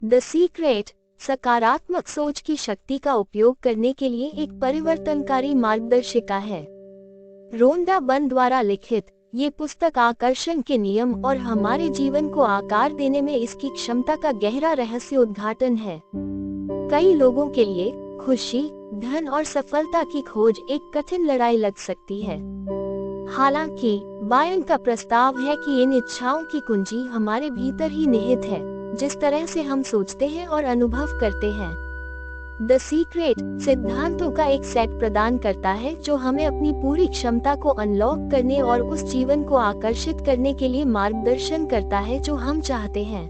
The secret सकारात्मक सोच की शक्ति का उपयोग करने के लिए एक परिवर्तनकारी मार्गदर्शिका है। रोंडा बर्न द्वारा लिखित ये पुस्तक आकर्षण के नियम और हमारे जीवन को आकार देने में इसकी क्षमता का गहरा रहस्य उद्घाटन है। कई लोगों के लिए खुशी, धन और सफलता की खोज एक कठिन लड़ाई लग सकती है। हालांकि बायन का प्रस्ताव है कि इन इच्छाओं की कुंजी हमारे भीतर ही निहित है, जिस तरह से हम सोचते हैं और अनुभव करते हैं। द सीक्रेट सिद्धांतों का एक सेट प्रदान करता है जो हमें अपनी पूरी क्षमता को अनलॉक करने और उस जीवन को आकर्षित करने के लिए मार्गदर्शन करता है जो हम चाहते हैं।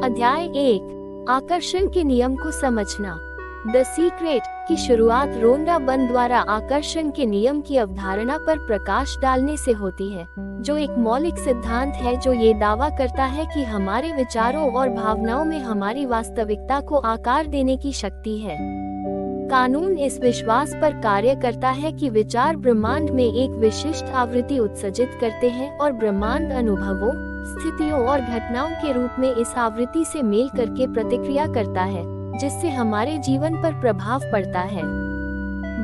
अध्याय 1 आकर्षण के नियम को समझना। द सीक्रेट की शुरुआत रोंडा बर्न द्वारा आकर्षण के नियम की अवधारणा पर प्रकाश डालने से होती है, जो एक मौलिक सिद्धांत है जो ये दावा करता है कि हमारे विचारों और भावनाओं में हमारी वास्तविकता को आकार देने की शक्ति है। कानून इस विश्वास पर कार्य करता है कि विचार ब्रह्मांड में एक विशिष्ट आवृत्ति उत्सर्जित करते हैं और ब्रह्मांड अनुभवों, स्थितियों और घटनाओं के रूप में इस आवृत्ति से मेल करके प्रतिक्रिया करता है, जिससे हमारे जीवन पर प्रभाव पड़ता है।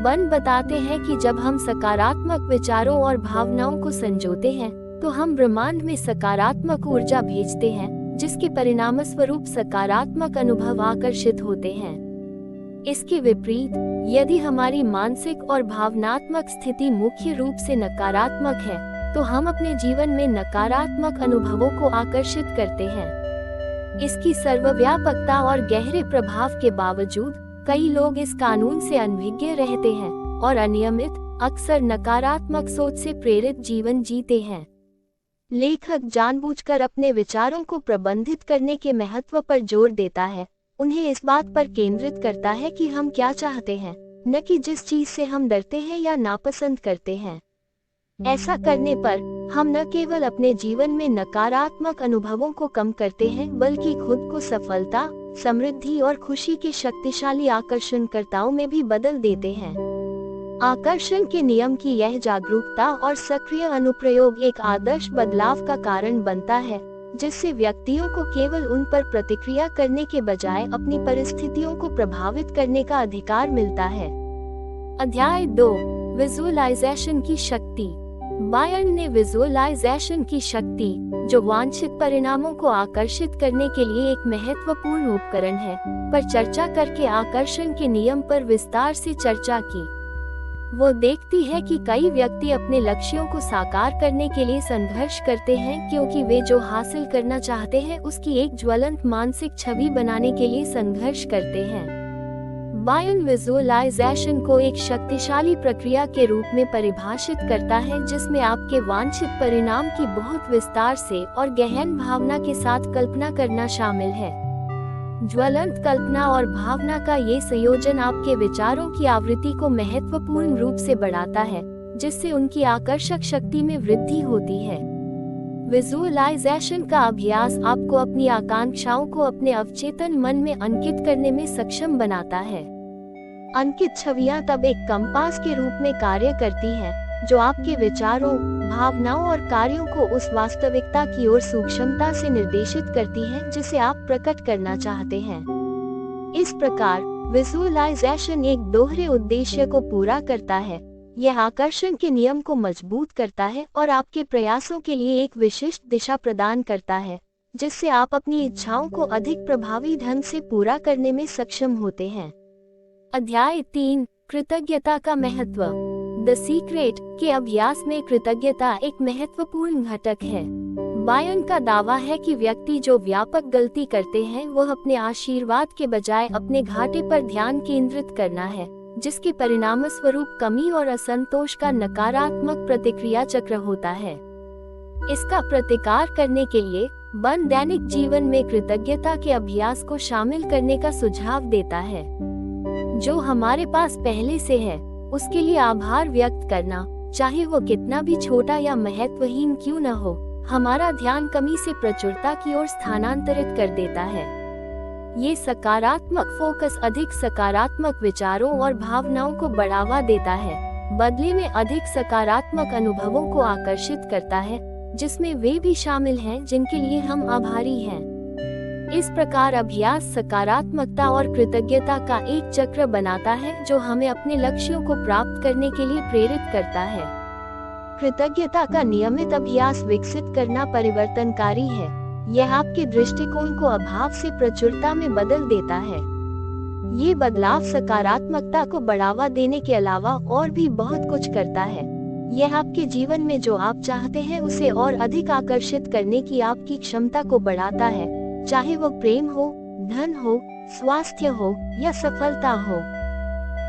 बर्न बताते हैं कि जब हम सकारात्मक विचारों और भावनाओं को संजोते हैं, तो हम ब्रह्मांड में सकारात्मक ऊर्जा भेजते हैं, जिसके परिणामस्वरूप सकारात्मक अनुभव आकर्षित होते हैं। इसके विपरीत, यदि हमारी मानसिक और भावनात्मक स्थिति मुख्य रूप से नकारात्मक है, तो हम अपने जीवन में नकारात्मक अनुभवों को आकर्षित करते हैं। इसकी सर्वव्यापकता और गहरे प्रभाव के बावजूद कई लोग इस कानून से अनभिज्ञ रहते हैं और अनियमित, अक्सर नकारात्मक सोच से प्रेरित जीवन जीते हैं। लेखक जानबूझकर अपने विचारों को प्रबंधित करने के महत्व पर जोर देता है, उन्हें इस बात पर केंद्रित करता है कि हम क्या चाहते हैं, न कि जिस चीज से हम डरते हैं या नापसंद करते हैं। ऐसा करने पर हम न केवल अपने जीवन में नकारात्मक अनुभवों को कम करते हैं, बल्कि खुद को सफलता, समृद्धि और खुशी के शक्तिशाली आकर्षणकर्ताओं में भी बदल देते हैं। आकर्षण के नियम की यह जागरूकता और सक्रिय अनुप्रयोग एक आदर्श बदलाव का कारण बनता है, जिससे व्यक्तियों को केवल उन पर प्रतिक्रिया करने के बजाय अपनी परिस्थितियों को प्रभावित करने का अधिकार मिलता है। अध्याय 2 विजुअलाइजेशन की शक्ति। बायर्न ने विजुअलाइजेशन की शक्ति, जो वांछित परिणामों को आकर्षित करने के लिए एक महत्वपूर्ण उपकरण है, पर चर्चा करके आकर्षण के नियम पर विस्तार से चर्चा की। वो देखती है कि कई व्यक्ति अपने लक्ष्यों को साकार करने के लिए संघर्ष करते हैं, क्योंकि वे जो हासिल करना चाहते हैं उसकी एक ज्वलंत मानसिक छवि बनाने के लिए संघर्ष करते हैं। बायर्न विजुअलाइजेशन को एक शक्तिशाली प्रक्रिया के रूप में परिभाषित करता है, जिसमें आपके वांछित परिणाम की बहुत विस्तार से और गहन भावना के साथ कल्पना करना शामिल है। ज्वलंत कल्पना और भावना का ये संयोजन आपके विचारों की आवृत्ति को महत्वपूर्ण रूप से बढ़ाता है, जिससे उनकी आकर्षक शक्ति में वृद्धि होती है। विजुअलाइजेशन का अभ्यास आपको अपनी आकांक्षाओं को अपने अवचेतन मन में अंकित करने में सक्षम बनाता है। अंकित छवियां तब एक कंपास के रूप में कार्य करती हैं, जो आपके विचारों, भावनाओं और कार्यों को उस वास्तविकता की ओर सूक्ष्मता से निर्देशित करती हैं जिसे आप प्रकट करना चाहते हैं। इस प्रकार विजुअलाइजेशन एक दोहरे उद्देश्य को पूरा करता है। यह आकर्षण के नियम को मजबूत करता है और आपके प्रयासों के लिए एक विशिष्ट दिशा प्रदान करता है, जिससे आप अपनी इच्छाओं को अधिक प्रभावी ढंग से पूरा करने में सक्षम होते हैं। अध्याय 3 कृतज्ञता का महत्व। द सीक्रेट के अभ्यास में कृतज्ञता एक महत्वपूर्ण घटक है। बायर्न का दावा है कि व्यक्ति जो व्यापक गलती करते हैं, वह अपने आशीर्वाद के बजाय अपने घाटे पर ध्यान केंद्रित करना है, जिसके परिणामस्वरूप कमी और असंतोष का नकारात्मक प्रतिक्रिया चक्र होता है। इसका प्रतिकार करने के लिए बर्न दैनिक जीवन में कृतज्ञता के अभ्यास को शामिल करने का सुझाव देता है। जो हमारे पास पहले से है, उसके लिए आभार व्यक्त करना, चाहे वो कितना भी छोटा या महत्वहीन क्यों न हो, हमारा ध्यान कमी से प्रचुरता की ओर स्थानांतरित कर देता है। ये सकारात्मक फोकस अधिक सकारात्मक विचारों और भावनाओं को बढ़ावा देता है, बदले में अधिक सकारात्मक अनुभवों को आकर्षित करता है, जिसमें वे भी शामिल हैं जिनके लिए हम आभारी हैं। इस प्रकार अभ्यास सकारात्मकता और कृतज्ञता का एक चक्र बनाता है जो हमें अपने लक्ष्यों को प्राप्त करने के लिए प्रेरित करता है। कृतज्ञता का नियमित अभ्यास विकसित करना परिवर्तनकारी है। यह आपके दृष्टिकोण को अभाव से प्रचुरता में बदल देता है। ये बदलाव सकारात्मकता को बढ़ावा देने के अलावा और भी बहुत कुछ करता है। यह आपके जीवन में जो आप चाहते हैं उसे और अधिक आकर्षित करने की आपकी क्षमता को बढ़ाता है, चाहे वो प्रेम हो, धन हो, स्वास्थ्य हो या सफलता हो।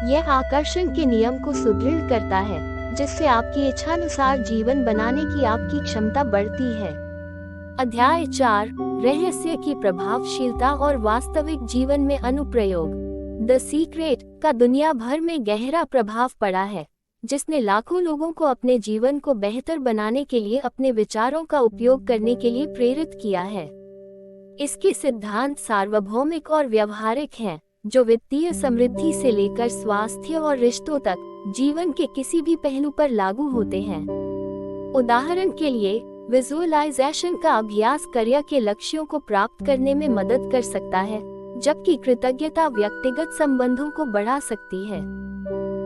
यह आकर्षण के नियम को सुदृढ़ करता है, जिससे आपकी इच्छानुसार जीवन बनाने की आपकी क्षमता बढ़ती है। अध्याय 4, रहस्य की प्रभावशीलता और वास्तविक जीवन में अनुप्रयोग। द सीक्रेट का दुनिया भर में गहरा प्रभाव पड़ा है, जिसने लाखों लोगों को अपने जीवन को बेहतर बनाने के लिए अपने विचारों का उपयोग करने के लिए प्रेरित किया है। इसके सिद्धांत सार्वभौमिक और व्यवहारिक हैं, जो वित्तीय समृद्धि से लेकर स्वास्थ्य और रिश्तों तक जीवन के किसी भी पहलू पर लागू होते हैं। उदाहरण के लिए, विजुअलाइजेशन का अभ्यास करियर के लक्ष्यों को प्राप्त करने में मदद कर सकता है, जबकि कृतज्ञता व्यक्तिगत संबंधों को बढ़ा सकती है।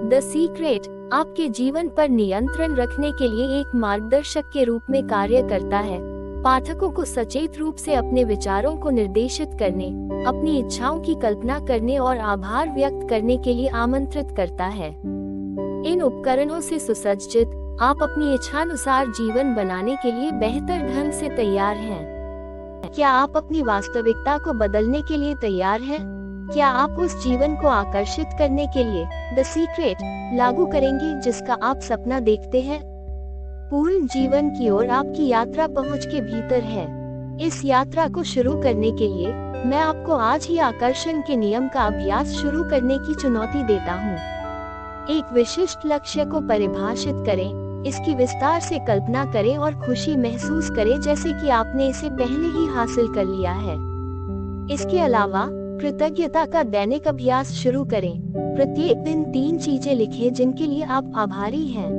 द सीक्रेट आपके जीवन पर नियंत्रण रखने के लिए एक मार्गदर्शक के रूप में कार्य करता है, पाठकों को सचेत रूप से अपने विचारों को निर्देशित करने, अपनी इच्छाओं की कल्पना करने और आभार व्यक्त करने के लिए आमंत्रित करता है। इन उपकरणों से सुसज्जित आप अपनी इच्छानुसार जीवन बनाने के लिए बेहतर ढंग से तैयार हैं। क्या आप अपनी वास्तविकता को बदलने के लिए तैयार हैं? क्या आप उस जीवन को आकर्षित करने के लिए द सीक्रेट लागू करेंगे जिसका आप सपना देखते हैं? पूर्ण जीवन की ओर आपकी यात्रा पहुंच के भीतर है। इस यात्रा को शुरू करने के लिए मैं आपको आज ही आकर्षण के नियम का अभ्यास शुरू करने की चुनौती देता हूँ। एक विशिष्ट लक्ष्य को परिभाषित करें, इसकी विस्तार से कल्पना करें और खुशी महसूस करें जैसे कि आपने इसे पहले ही हासिल कर लिया है। इसके अलावा कृतज्ञता का दैनिक अभ्यास शुरू करें। प्रत्येक दिन 3 चीजें लिखें जिनके लिए आप आभारी हैं।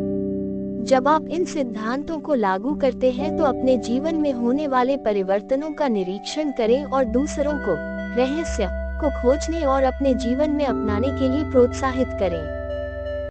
जब आप इन सिद्धांतों को लागू करते हैं तो अपने जीवन में होने वाले परिवर्तनों का निरीक्षण करें और दूसरों को रहस्य को खोजने और अपने जीवन में अपनाने के लिए प्रोत्साहित करें।